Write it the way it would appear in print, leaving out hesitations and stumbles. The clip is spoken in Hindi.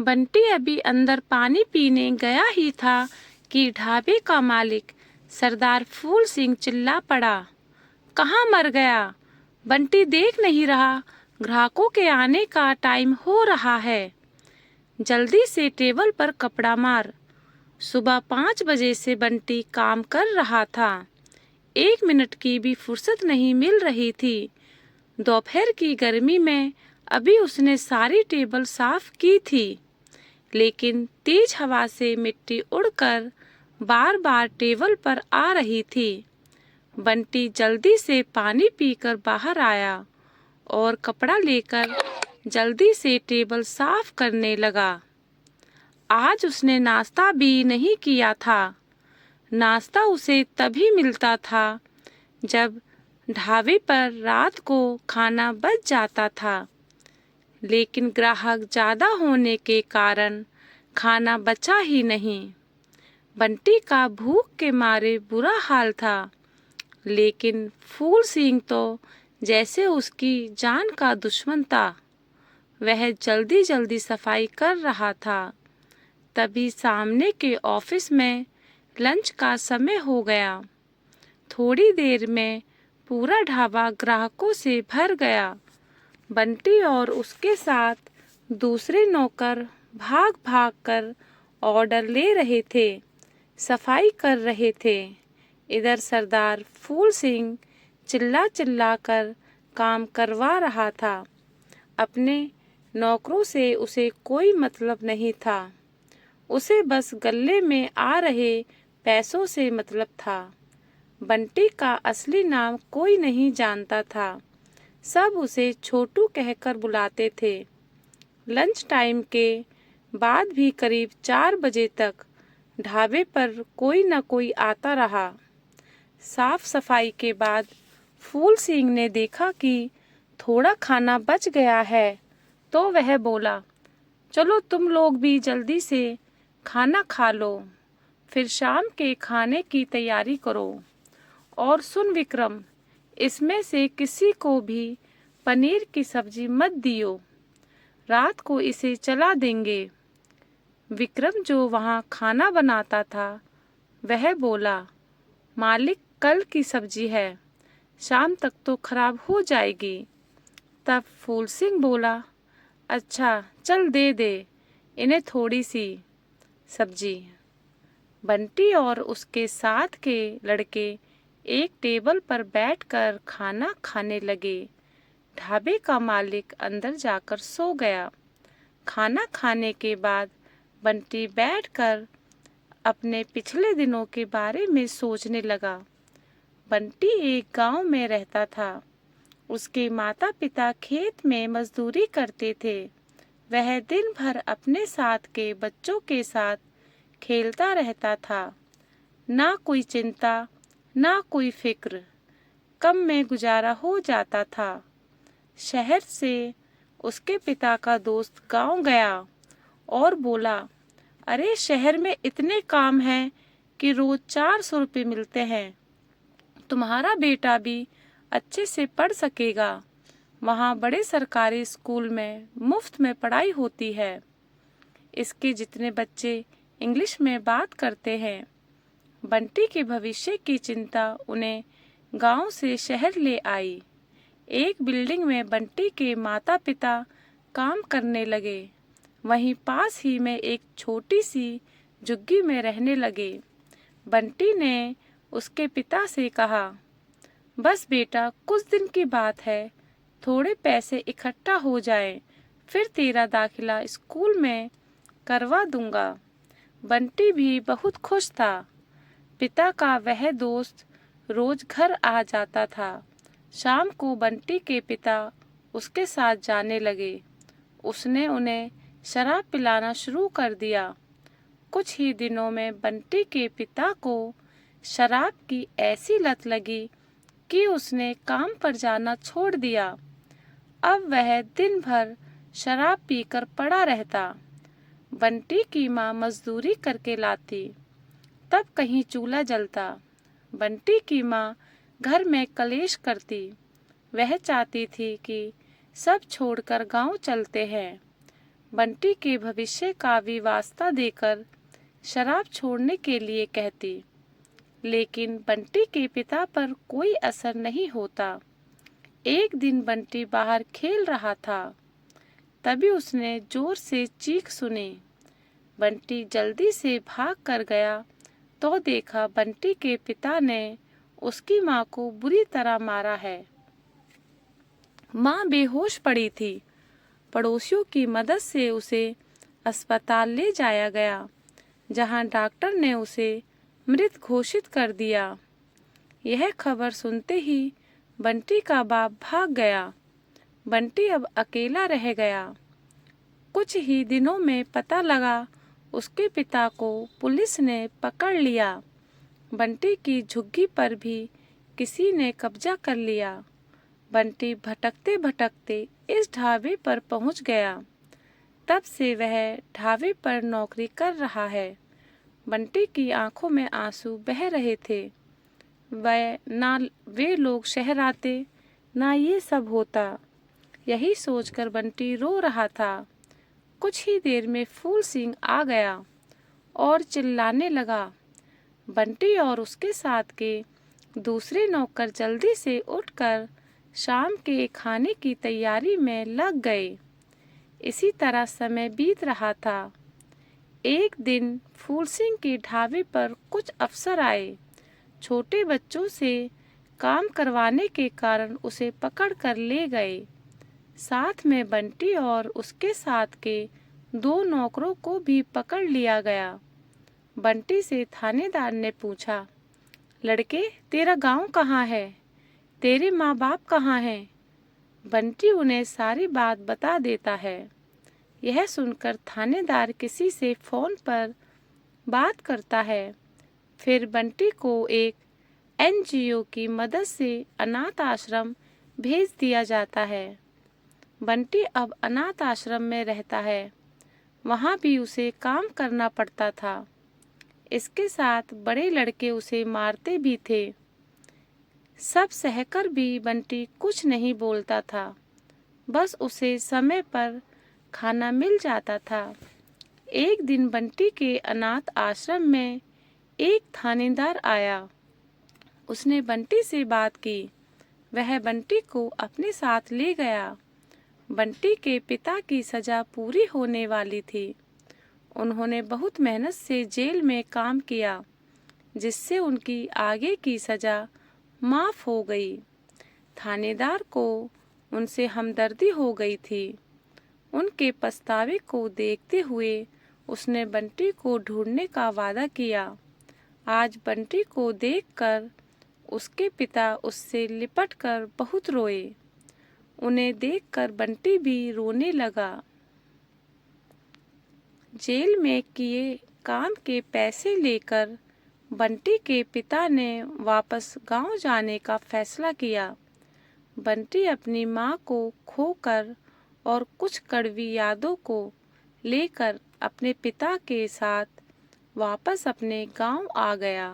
बंटी अभी अंदर पानी पीने गया ही था कि ढाबे का मालिक सरदार फूल सिंह चिल्ला पड़ा। कहाँ मर गया? बंटी देख नहीं रहा? ग्राहकों के आने का टाइम हो रहा है। जल्दी से टेबल पर कपड़ा मार। सुबह 5 बजे से बंटी काम कर रहा था। 1 मिनट की भी फुर्सत नहीं मिल रही थी। दोपहर की गर्मी में अभी उसने सारी टेबल साफ की थी, लेकिन तेज हवा से मिट्टी उड़कर बार बार टेबल पर आ रही थी। बंटी जल्दी से पानी पीकर बाहर आया और कपड़ा लेकर जल्दी से टेबल साफ करने लगा। आज उसने नाश्ता भी नहीं किया था। नाश्ता उसे तभी मिलता था जब ढाबे पर रात को खाना बच जाता था, लेकिन ग्राहक ज़्यादा होने के कारण खाना बचा ही नहीं। बंटी का भूख के मारे बुरा हाल था, लेकिन फूल सिंह तो जैसे उसकी जान का दुश्मन था। वह जल्दी जल्दी सफाई कर रहा था। तभी सामने के ऑफिस में लंच का समय हो गया। थोड़ी देर में पूरा ढाबा ग्राहकों से भर गया। बंटी और उसके साथ दूसरे नौकर भाग भाग कर ऑर्डर ले रहे थे, सफाई कर रहे थे। इधर सरदार फूल सिंह चिल्ला चिल्ला कर काम करवा रहा था। अपने नौकरों से उसे कोई मतलब नहीं था। उसे बस गले में आ रहे पैसों से मतलब था। बंटी का असली नाम कोई नहीं जानता था। सब उसे छोटू कहकर बुलाते थे। लंच टाइम के बाद भी करीब 4 बजे तक ढाबे पर कोई न कोई आता रहा। साफ सफाई के बाद फूल सिंह ने देखा कि थोड़ा खाना बच गया है, तो वह बोला, चलो तुम लोग भी जल्दी से खाना खा लो, फिर शाम के खाने की तैयारी करो। और सुन विक्रम, इसमें से किसी को भी पनीर की सब्जी मत दियो, रात को इसे चला देंगे। विक्रम जो वहाँ खाना बनाता था वह बोला, मालिक कल की सब्जी है, शाम तक तो खराब हो जाएगी। तब फूल सिंह बोला, अच्छा चल दे दे इन्हें थोड़ी सी सब्जी। बंटी और उसके साथ के लड़के एक टेबल पर बैठकर खाना खाने लगे। ढाबे का मालिक अंदर जाकर सो गया। खाना खाने के बाद बंटी बैठकर अपने पिछले दिनों के बारे में सोचने लगा। बंटी एक गांव में रहता था। उसके माता पिता खेत में मजदूरी करते थे। वह दिन भर अपने साथ के बच्चों के साथ खेलता रहता था। ना कोई चिंता, ना कोई फिक्र, कम में गुजारा हो जाता था। शहर से उसके पिता का दोस्त गांव गया और बोला, अरे शहर में इतने काम हैं कि रोज 400 रुपये मिलते हैं। तुम्हारा बेटा भी अच्छे से पढ़ सकेगा। वहाँ बड़े सरकारी स्कूल में मुफ्त में पढ़ाई होती है। इसके जितने बच्चे इंग्लिश में बात करते हैं। बंटी के भविष्य की चिंता उन्हें गांव से शहर ले आई। एक बिल्डिंग में बंटी के माता पिता काम करने लगे। वहीं पास ही में एक छोटी सी झुग्गी में रहने लगे। बंटी ने उसके पिता से कहा, बस बेटा कुछ दिन की बात है, थोड़े पैसे इकट्ठा हो जाए, फिर तेरा दाखिला स्कूल में करवा दूंगा। बंटी भी बहुत खुश था। पिता का वह दोस्त रोज घर आ जाता था। शाम को बंटी के पिता उसके साथ जाने लगे। उसने उन्हें शराब पिलाना शुरू कर दिया। कुछ ही दिनों में बंटी के पिता को शराब की ऐसी लत लगी कि उसने काम पर जाना छोड़ दिया। अब वह दिन भर शराब पीकर पड़ा रहता। बंटी की माँ मजदूरी करके लाती, तब कहीं चूल्हा जलता। बंटी की माँ घर में कलेश करती। वह चाहती थी कि सब छोड़कर गांव चलते हैं। बंटी के भविष्य का विवास्ता देकर शराब छोड़ने के लिए कहती, लेकिन बंटी के पिता पर कोई असर नहीं होता। एक दिन बंटी बाहर खेल रहा था, तभी उसने जोर से चीख सुनी। बंटी जल्दी से भाग कर गया तो देखा बंटी के पिता ने उसकी माँ को बुरी तरह मारा है। माँ बेहोश पड़ी थी। पड़ोसियों की मदद से उसे अस्पताल ले जाया गया, जहाँ डॉक्टर ने उसे मृत घोषित कर दिया। यह खबर सुनते ही बंटी का बाप भाग गया। बंटी अब अकेला रह गया। कुछ ही दिनों में पता लगा उसके पिता को पुलिस ने पकड़ लिया। बंटी की झुग्गी पर भी किसी ने कब्जा कर लिया। बंटी भटकते भटकते इस ढाबे पर पहुंच गया। तब से वह ढाबे पर नौकरी कर रहा है। बंटी की आंखों में आंसू बह रहे थे। वह ना वे लोग शहर आते, ना ये सब होता। यही सोचकर बंटी रो रहा था। कुछ ही देर में फूल सिंह आ गया और चिल्लाने लगा। बंटी और उसके साथ के दूसरे नौकर जल्दी से उठकर शाम के खाने की तैयारी में लग गए। इसी तरह समय बीत रहा था। एक दिन फूल सिंह के ढाबे पर कुछ अफसर आए। छोटे बच्चों से काम करवाने के कारण उसे पकड़ कर ले गए। साथ में बंटी और उसके साथ के 2 नौकरों को भी पकड़ लिया गया। बंटी से थानेदार ने पूछा, लड़के, तेरा गांव कहाँ है? तेरे माँ बाप कहाँ हैं? बंटी उन्हें सारी बात बता देता है। यह सुनकर थानेदार किसी से फोन पर बात करता है। फिर बंटी को एक एनजीओ की मदद से अनाथ आश्रम भेज दिया जाता है। बंटी अब अनाथ आश्रम में रहता है। वहाँ भी उसे काम करना पड़ता था। इसके साथ बड़े लड़के उसे मारते भी थे। सब सहकर भी बंटी कुछ नहीं बोलता था। बस उसे समय पर खाना मिल जाता था। एक दिन बंटी के अनाथ आश्रम में एक थानेदार आया। उसने बंटी से बात की। वह बंटी को अपने साथ ले गया। बंटी के पिता की सजा पूरी होने वाली थी। उन्होंने बहुत मेहनत से जेल में काम किया, जिससे उनकी आगे की सजा माफ हो गई। थानेदार को उनसे हमदर्दी हो गई थी। उनके पछतावे को देखते हुए उसने बंटी को ढूंढने का वादा किया। आज बंटी को देखकर उसके पिता उससे लिपटकर बहुत रोए। उन्हें देखकर बंटी भी रोने लगा। जेल में किए काम के पैसे लेकर बंटी के पिता ने वापस गांव जाने का फैसला किया। बंटी अपनी माँ को खोकर और कुछ कड़वी यादों को लेकर अपने पिता के साथ वापस अपने गांव आ गया।